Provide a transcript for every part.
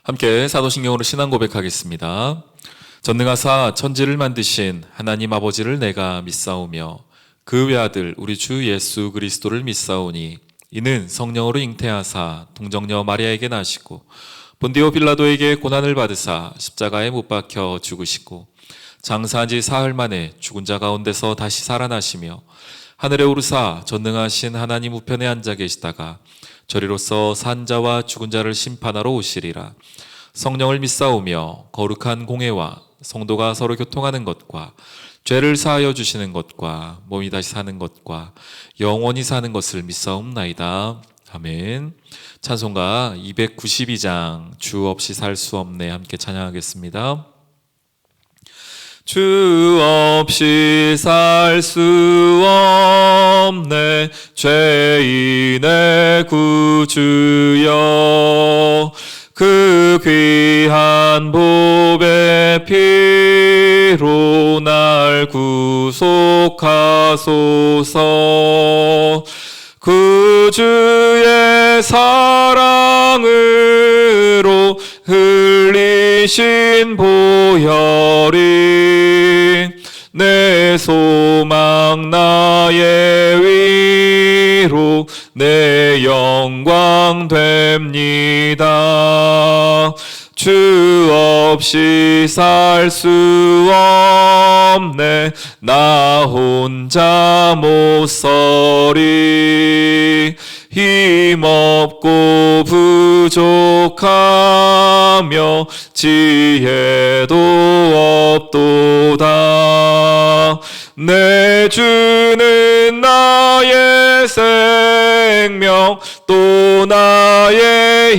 함께 사도신경으로 신앙 고백하겠습니다. 전능하사 천지를 만드신 하나님 아버지를 내가 믿사오며 그 외아들 우리 주 예수 그리스도를 믿사오니 이는 성령으로 잉태하사 동정녀 마리아에게 나시고 본디오 빌라도에게 고난을 받으사 십자가에 못 박혀 죽으시고 장사한 지 사흘 만에 죽은 자 가운데서 다시 살아나시며 하늘에 오르사 전능하신 하나님 우편에 앉아 계시다가 저리로서 산 자와 죽은 자를 심판하러 오시리라. 성령을 믿사오며 거룩한 공회와 성도가 서로 교통하는 것과 죄를 사하여 주시는 것과 몸이 다시 사는 것과 영원히 사는 것을 믿사옵나이다. 아멘. 찬송가 292장 주 없이 살 수 없네 함께 찬양하겠습니다. 주 없이 살 수 없네 죄인의 구주여 그 귀한 보배 피로 날 구속하소서 구주의 사랑으로 흘리신 보혈이 내 소망 나의 위로 내 영광 됩니다. 주 없이 살 수 없네 나 혼자 못 서리 힘없고 부족하며 지혜도 없도다 내 주는 나의 생명 또 나의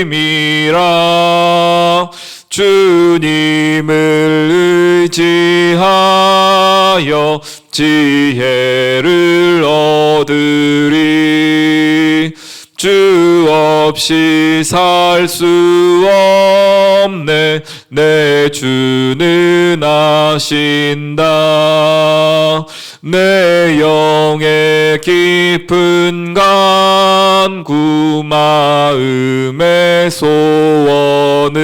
힘이라 주님을 의지하여 지혜를 얻으리 주 없이 살 수 없네 내 주는 아신다 내 영의 깊은 간구 마음의 소원을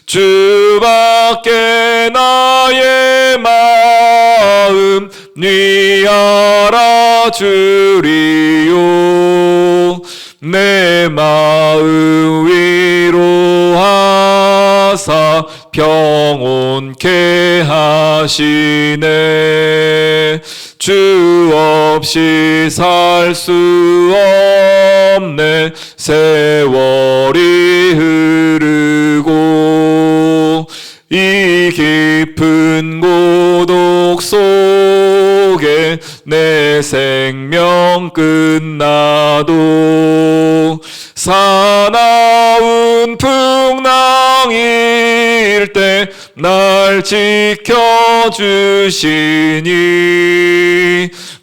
주밖에 나의 마음 네 알아주리요 내 마음 위로하사 평온케 하시네 주 없이 살 수 없네 세월이 흐르고 이 깊은 고독 속에 내 생명 끝나도 사나운 풍랑일 때 날 지켜주시니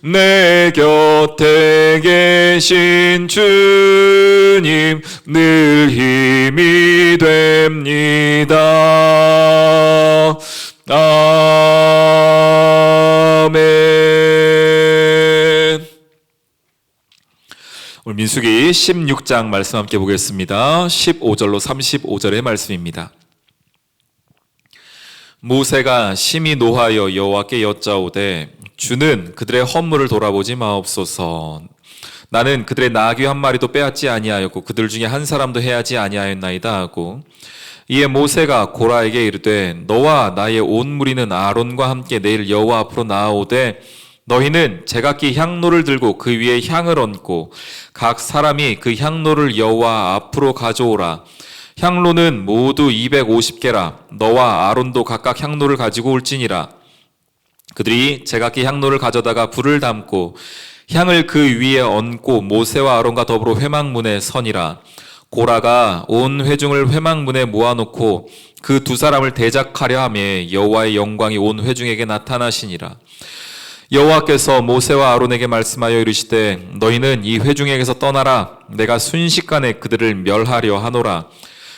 내 곁에 계신 주님 늘 힘이 됩니다. 아멘. 오늘 민수기 16장 말씀 함께 보겠습니다. 15절로 35절의 말씀입니다. 모세가 심히 노하여 여호와께 여짜오되 주는 그들의 허물을 돌아보지 마옵소서. 나는 그들의 나귀 한 마리도 빼앗지 아니하였고 그들 중에 한 사람도 해하지 아니하였나이다 하고 이에 모세가 고라에게 이르되 너와 나의 온 무리는 아론과 함께 내일 여호와 앞으로 나아오되 너희는 제각기 향로를 들고 그 위에 향을 얹고 각 사람이 그 향로를 여호와 앞으로 가져오라. 향로는 모두 250개라. 너와 아론도 각각 향로를 가지고 올지니라. 그들이 제각기 향로를 가져다가 불을 담고 향을 그 위에 얹고 모세와 아론과 더불어 회막문에 서니라. 고라가 온 회중을 회막문에 모아놓고 그 두 사람을 대적하려 하며 여호와의 영광이 온 회중에게 나타나시니라. 여호와께서 모세와 아론에게 말씀하여 이르시되 너희는 이 회중에게서 떠나라. 내가 순식간에 그들을 멸하려 하노라.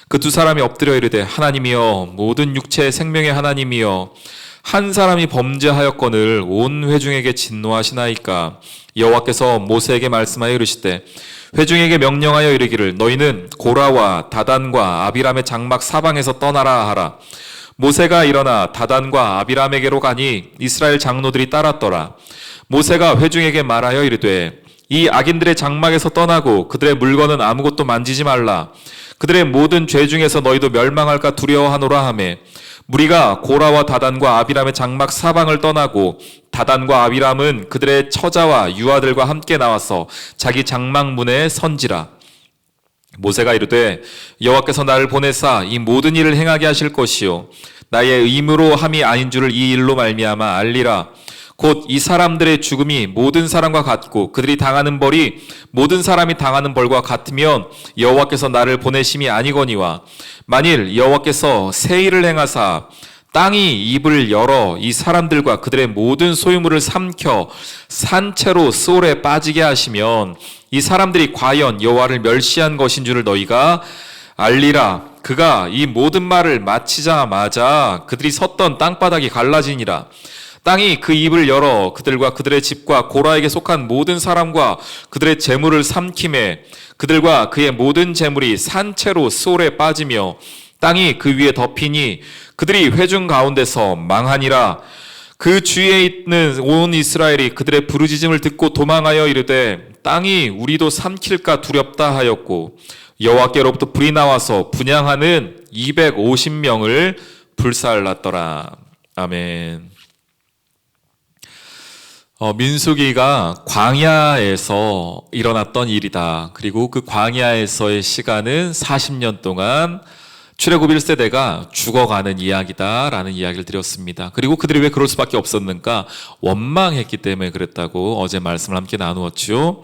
그 두 사람이 엎드려 이르되 하나님이여 모든 육체의 생명의 하나님이여 한 사람이 범죄하였거늘 온 회중에게 진노하시나이까. 여호와께서 모세에게 말씀하여 이르시되 회중에게 명령하여 이르기를 너희는 고라와 다단과 아비람의 장막 사방에서 떠나라 하라. 모세가 일어나 다단과 아비람에게로 가니 이스라엘 장로들이 따랐더라. 모세가 회중에게 말하여 이르되 이 악인들의 장막에서 떠나고 그들의 물건은 아무것도 만지지 말라. 그들의 모든 죄 중에서 너희도 멸망할까 두려워하노라 하매 무리가 고라와 다단과 아비람의 장막 사방을 떠나고 다단과 아비람은 그들의 처자와 유아들과 함께 나와서 자기 장막 문에 선지라. 모세가 이르되 여호와께서 나를 보내사 이 모든 일을 행하게 하실 것이요 나의 의무로 함이 아닌 줄을 이 일로 말미암아 알리라. 곧 이 사람들의 죽음이 모든 사람과 같고 그들이 당하는 벌이 모든 사람이 당하는 벌과 같으면 여호와께서 나를 보내심이 아니거니와 만일 여호와께서 새 일을 행하사 땅이 입을 열어 이 사람들과 그들의 모든 소유물을 삼켜 산채로 스올에 빠지게 하시면 이 사람들이 과연 여호와를 멸시한 것인 줄을 너희가 알리라. 그가 이 모든 말을 마치자마자 그들이 섰던 땅바닥이 갈라지니라. 땅이 그 입을 열어 그들과 그들의 집과 고라에게 속한 모든 사람과 그들의 재물을 삼킴에 그들과 그의 모든 재물이 산채로 스올에 빠지며 땅이 그 위에 덮이니 그들이 회중 가운데서 망하니라. 그 주위에 있는 온 이스라엘이 그들의 부르짖음을 듣고 도망하여 이르되 땅이 우리도 삼킬까 두렵다 하였고 여호와께로부터 불이 나와서 분향하는 250명을 불살랐더라. 아멘. 민수기가 광야에서 일어났던 일이다. 그리고 그 광야에서의 시간은 40년 동안 출애굽 1세대가 죽어가는 이야기다라는 이야기를 드렸습니다. 그리고 그들이 왜 그럴 수밖에 없었는가? 원망했기 때문에 그랬다고 어제 말씀을 함께 나누었죠.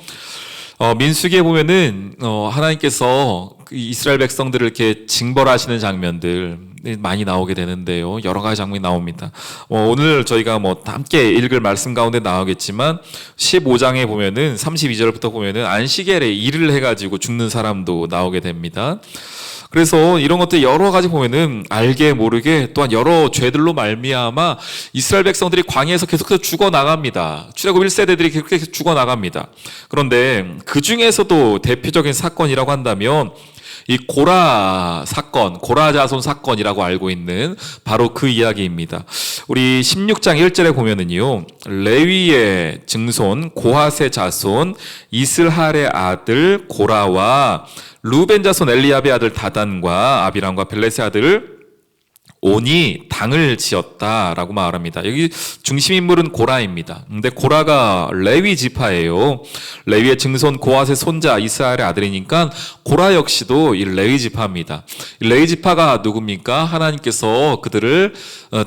민수기에 보면은 하나님께서 이스라엘 백성들을 이렇게 징벌하시는 장면들 많이 나오게 되는데요. 여러 가지 장면이 나옵니다. 오늘 저희가 함께 읽을 말씀 가운데 나오겠지만 15장에 보면은 32절부터 보면은 안식일에 일을 해가지고 죽는 사람도 나오게 됩니다. 그래서 이런 것들 여러 가지 보면은 알게 모르게 또한 여러 죄들로 말미암아 이스라엘 백성들이 광야에서 계속해서 죽어나갑니다. 출애굽 1세대들이 그렇게 죽어나갑니다. 그런데 그 중에서도 대표적인 사건이라고 한다면 이 고라 사건, 고라 자손 사건이라고 알고 있는 바로 그 이야기입니다. 우리 16장 1절에 보면은요, 레위의 증손 고핫의 자손 이스할의 아들 고라와 루벤 자손 엘리압의 아들 다단과 아비람과 벨렛의 아들 온이 당을 지었다라고 말합니다. 여기 중심 인물은 고라입니다. 근데 고라가 레위 지파예요. 레위의 증손 고핫의 손자 이스할의 아들이니까 고라 역시도 이 레위 지파입니다. 이 레위 지파가 누굽니까? 하나님께서 그들을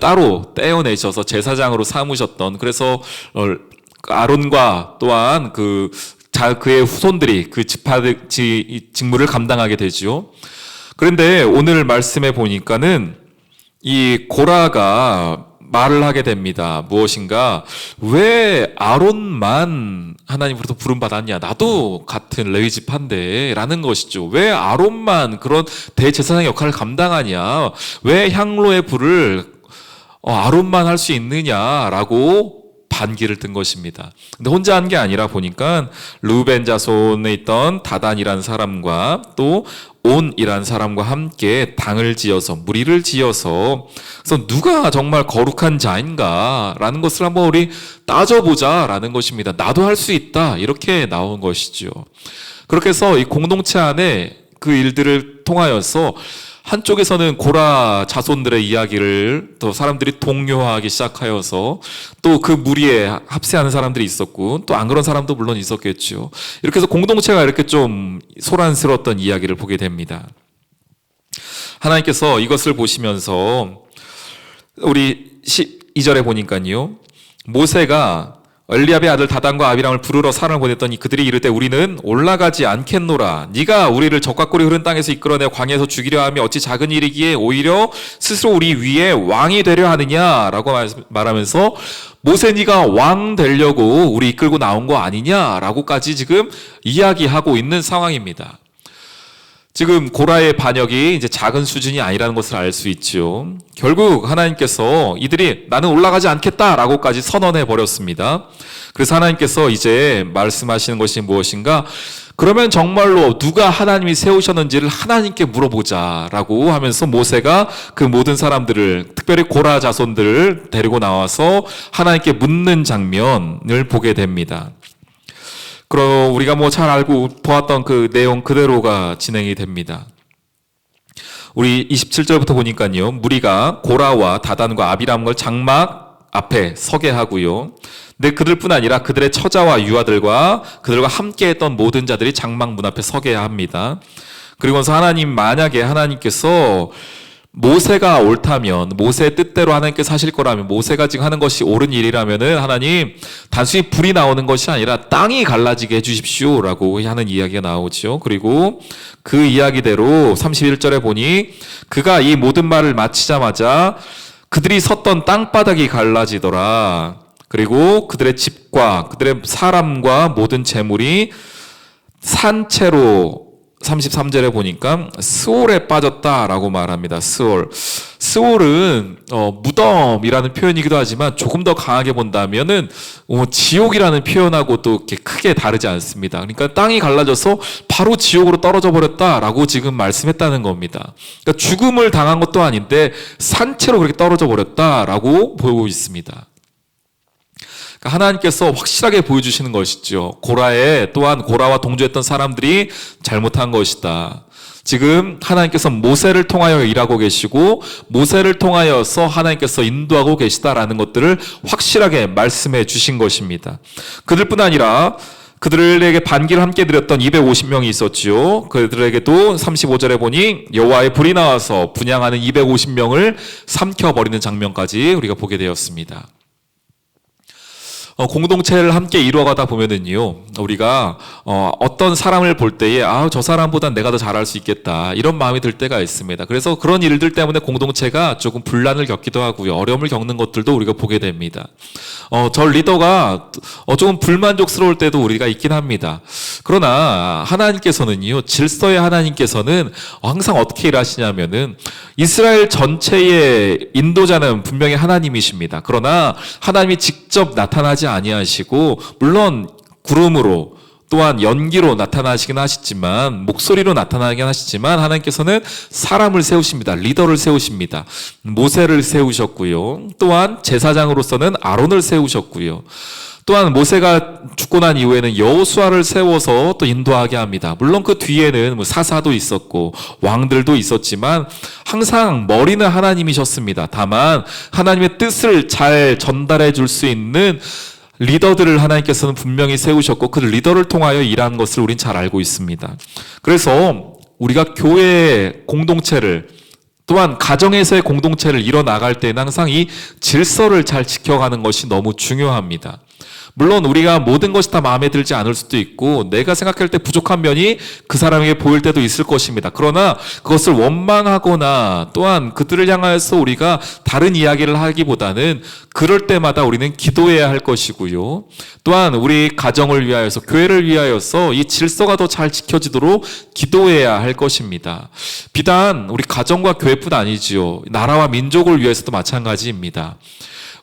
따로 떼어내셔서 제사장으로 삼으셨던, 그래서 아론과 또한 그의 후손들이 그 지파의 직무를 감당하게 되죠. 그런데 오늘 말씀에 보니까는 이 고라가 말을 하게 됩니다. 무엇인가? 왜 아론만 하나님으로부터 부름받았냐? 나도 같은 레위 지파인데 라는 것이죠. 왜 아론만 그런 대제사장의 역할을 감당하냐? 왜 향로의 불을 아론만 할 수 있느냐라고 반기를 든 것입니다. 근데 혼자 한 게 아니라 보니까 루벤 자손에 있던 다단이라는 사람과 또 온이라는 사람과 함께 당을 지어서 무리를 지어서, 그래서 누가 정말 거룩한 자인가라는 것을 한번 우리 따져보자라는 것입니다. 나도 할 수 있다, 이렇게 나온 것이죠. 그렇게 해서 이 공동체 안에 그 일들을 통하여서 한쪽에서는 고라 자손들의 이야기를 또 사람들이 동요하기 시작하여서 또 그 무리에 합세하는 사람들이 있었고 또 안 그런 사람도 물론 있었겠죠. 이렇게 해서 공동체가 이렇게 좀 소란스러웠던 이야기를 보게 됩니다. 하나님께서 이것을 보시면서 우리 12절에 보니까요, 모세가 엘리압의 아들 다단과 아비람을 부르러 사람을 보냈더니 그들이 이르되 우리는 올라가지 않겠노라. 네가 우리를 적과 꿀이 흐른 땅에서 이끌어내 광야에서 죽이려 하며 어찌 작은 일이기에 오히려 스스로 우리 위에 왕이 되려 하느냐라고 말하면서 모세 네가 왕 되려고 우리 이끌고 나온 거 아니냐라고까지 지금 이야기하고 있는 상황입니다. 지금 고라의 반역이 이제 작은 수준이 아니라는 것을 알 수 있죠. 결국 하나님께서 이들이 나는 올라가지 않겠다라고까지 선언해 버렸습니다. 그래서 하나님께서 이제 말씀하시는 것이 무엇인가? 그러면 정말로 누가 하나님이 세우셨는지를 하나님께 물어보자라고 하면서 모세가 그 모든 사람들을, 특별히 고라 자손들을 데리고 나와서 하나님께 묻는 장면을 보게 됩니다. 그럼 우리가 뭐 잘 알고 보았던 그 내용 그대로가 진행이 됩니다. 우리 27절부터 보니까요, 무리가 고라와 다단과 아비람을 장막 앞에 서게 하고요. 근데 그들뿐 아니라 그들의 처자와 유아들과 그들과 함께 했던 모든 자들이 장막 문 앞에 서게 합니다. 그리고서 만약에 하나님께서 모세가 옳다면, 모세의 뜻대로 하나님께서 하실 거라면, 모세가 지금 하는 것이 옳은 일이라면은 하나님 단순히 불이 나오는 것이 아니라 땅이 갈라지게 해주십시오 라고 하는 이야기가 나오죠. 그리고 그 이야기대로 31절에 보니 그가 이 모든 말을 마치자마자 그들이 섰던 땅바닥이 갈라지더라. 그리고 그들의 집과 그들의 사람과 모든 재물이 산채로 33절에 보니까 스올에 빠졌다라고 말합니다. 스올은 무덤이라는 표현이기도 하지만 조금 더 강하게 본다면은 지옥이라는 표현하고 또 이렇게 크게 다르지 않습니다. 그러니까 땅이 갈라져서 바로 지옥으로 떨어져 버렸다라고 지금 말씀했다는 겁니다. 그러니까 죽음을 당한 것도 아닌데 산채로 그렇게 떨어져 버렸다라고 보고 있습니다. 하나님께서 확실하게 보여주시는 것이죠. 또한 고라와 동조했던 사람들이 잘못한 것이다. 지금 하나님께서 모세를 통하여 일하고 계시고 모세를 통하여서 하나님께서 인도하고 계시다라는 것들을 확실하게 말씀해 주신 것입니다. 그들뿐 아니라 그들에게 반기를 함께 드렸던 250명이 있었지요. 그들에게도 35절에 보니 여호와의 불이 나와서 분향하는 250명을 삼켜버리는 장면까지 우리가 보게 되었습니다. 공동체를 함께 이루어가다 보면은요, 우리가 어떤 사람을 볼 때에 저 사람보단 내가 더 잘할 수 있겠다 이런 마음이 들 때가 있습니다. 그래서 그런 일들 때문에 공동체가 조금 분란을 겪기도 하고요, 어려움을 겪는 것들도 우리가 보게 됩니다. 저 리더가 조금 불만족스러울 때도 우리가 있긴 합니다. 그러나 하나님께서는요, 질서의 하나님께서는 항상 어떻게 일하시냐면은 이스라엘 전체의 인도자는 분명히 하나님이십니다. 그러나 하나님이 직접 나타나지 아니하시고, 물론 구름으로 또한 연기로 나타나시긴 하시지만, 목소리로 나타나긴 하시지만, 하나님께서는 사람을 세우십니다. 리더를 세우십니다. 모세를 세우셨고요. 또한 제사장으로서는 아론을 세우셨고요. 또한 모세가 죽고 난 이후에는 여호수아를 세워서 또 인도하게 합니다. 물론 그 뒤에는 사사도 있었고 왕들도 있었지만 항상 머리는 하나님이셨습니다. 다만 하나님의 뜻을 잘 전달해 줄 수 있는 리더들을 하나님께서는 분명히 세우셨고 그 리더를 통하여 일하는 것을 우린 잘 알고 있습니다. 그래서 우리가 교회의 공동체를, 또한 가정에서의 공동체를 이뤄나갈 때는 항상 이 질서를 잘 지켜가는 것이 너무 중요합니다. 물론 우리가 모든 것이 다 마음에 들지 않을 수도 있고 내가 생각할 때 부족한 면이 그 사람에게 보일 때도 있을 것입니다. 그러나 그것을 원망하거나 또한 그들을 향하여서 우리가 다른 이야기를 하기보다는 그럴 때마다 우리는 기도해야 할 것이고요. 또한 우리 가정을 위하여서, 교회를 위하여서 이 질서가 더 잘 지켜지도록 기도해야 할 것입니다. 비단 우리 가정과 교회뿐 아니지요. 나라와 민족을 위해서도 마찬가지입니다.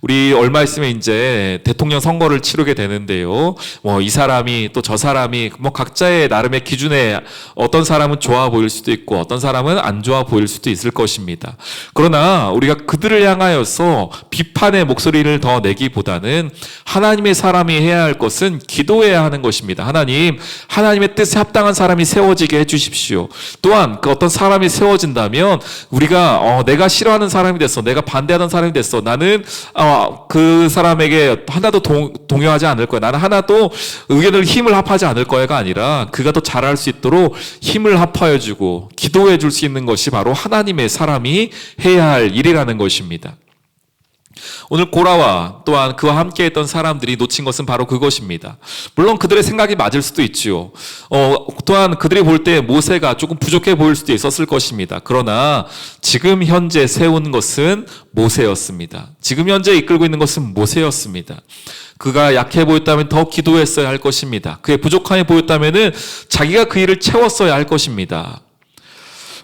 우리 얼마 있으면 이제 대통령 선거를 치르게 되는데요. 이 사람이 또 저 사람이 각자의 나름의 기준에 어떤 사람은 좋아 보일 수도 있고 어떤 사람은 안 좋아 보일 수도 있을 것입니다. 그러나 우리가 그들을 향하여서 비판의 목소리를 더 내기보다는 하나님의 사람이 해야 할 것은 기도해야 하는 것입니다. 하나님의 뜻에 합당한 사람이 세워지게 해주십시오. 또한 그 어떤 사람이 세워진다면 우리가 내가 싫어하는 사람이 됐어, 내가 반대하는 사람이 됐어, 나는 그 사람에게 하나도 동요하지 않을 거야, 나는 하나도 의견을 힘을 합하지 않을 거야가 아니라 그가 더 잘할 수 있도록 힘을 합하여 주고 기도해 줄 수 있는 것이 바로 하나님의 사람이 해야 할 일이라는 것입니다. 오늘 고라와 또한 그와 함께 했던 사람들이 놓친 것은 바로 그것입니다. 물론 그들의 생각이 맞을 수도 있지요. 또한 그들이 볼 때 모세가 조금 부족해 보일 수도 있었을 것입니다. 그러나 지금 현재 세운 것은 모세였습니다. 지금 현재 이끌고 있는 것은 모세였습니다. 그가 약해 보였다면 더 기도했어야 할 것입니다. 그의 부족함이 보였다면 자기가 그 일을 채웠어야 할 것입니다.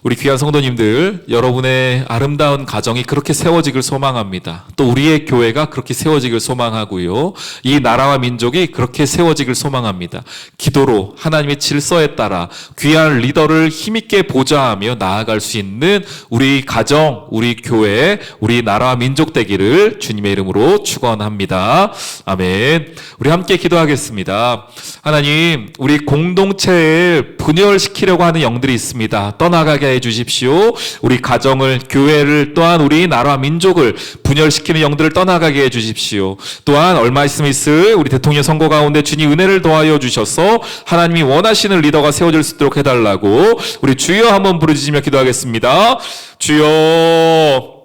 우리 귀한 성도님들, 여러분의 아름다운 가정이 그렇게 세워지길 소망합니다. 또 우리의 교회가 그렇게 세워지길 소망하고요. 이 나라와 민족이 그렇게 세워지길 소망합니다. 기도로 하나님의 질서에 따라 귀한 리더를 힘있게 보좌하며 나아갈 수 있는 우리 가정, 우리 교회, 우리 나라와 민족 되기를 주님의 이름으로 축원합니다. 아멘. 우리 함께 기도하겠습니다. 하나님, 우리 공동체에 분열시키려고 하는 영들이 있습니다. 떠나가게 해 주십시오. 우리 가정을, 교회를, 또한 우리 나라와 민족을 분열시키는 영들을 떠나가게 해 주십시오. 또한 얼마 있으면 있을 우리 대통령 선거 가운데 주님 은혜를 더하여 주셔서 하나님이 원하시는 리더가 세워질 수 있도록 해달라고 우리 주여 한번 부르짖으며 기도하겠습니다. 주여,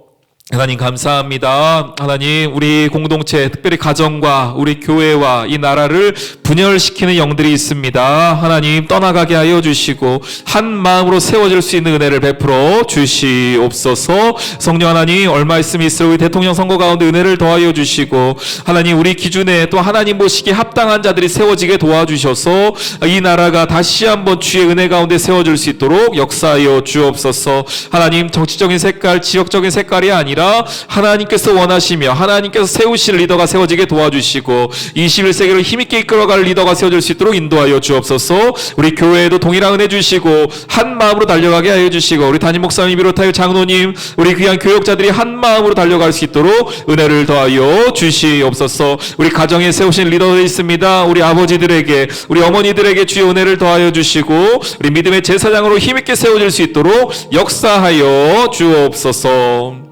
하나님 감사합니다. 하나님, 우리 공동체, 특별히 가정과 우리 교회와 이 나라를 분열시키는 영들이 있습니다. 하나님, 떠나가게 하여 주시고 한 마음으로 세워질 수 있는 은혜를 베풀어 주시옵소서. 성령 하나님, 얼마 있으면 있을 우리 대통령 선거 가운데 은혜를 더하여 주시고 하나님, 우리 기준에 또 하나님 보시기에 합당한 자들이 세워지게 도와주셔서 이 나라가 다시 한번 주의 은혜 가운데 세워질 수 있도록 역사하여 주옵소서. 하나님, 정치적인 색깔, 지역적인 색깔이 아니라 하나님께서 원하시며 하나님께서 세우실 리더가 세워지게 도와주시고 21세기를 힘있게 이끌어갈 리더가 세워질 수 있도록 인도하여 주옵소서. 우리 교회에도 동일한 은혜 주시고 한 마음으로 달려가게 하여 주시고 우리 담임 목사님 비롯하여 장로님, 우리 귀한 교역자들이 한 마음으로 달려갈 수 있도록 은혜를 더하여 주시옵소서. 우리 가정에 세우신 리더들이 있습니다. 우리 아버지들에게, 우리 어머니들에게 주의 은혜를 더하여 주시고 우리 믿음의 제사장으로 힘있게 세워질 수 있도록 역사하여 주옵소서.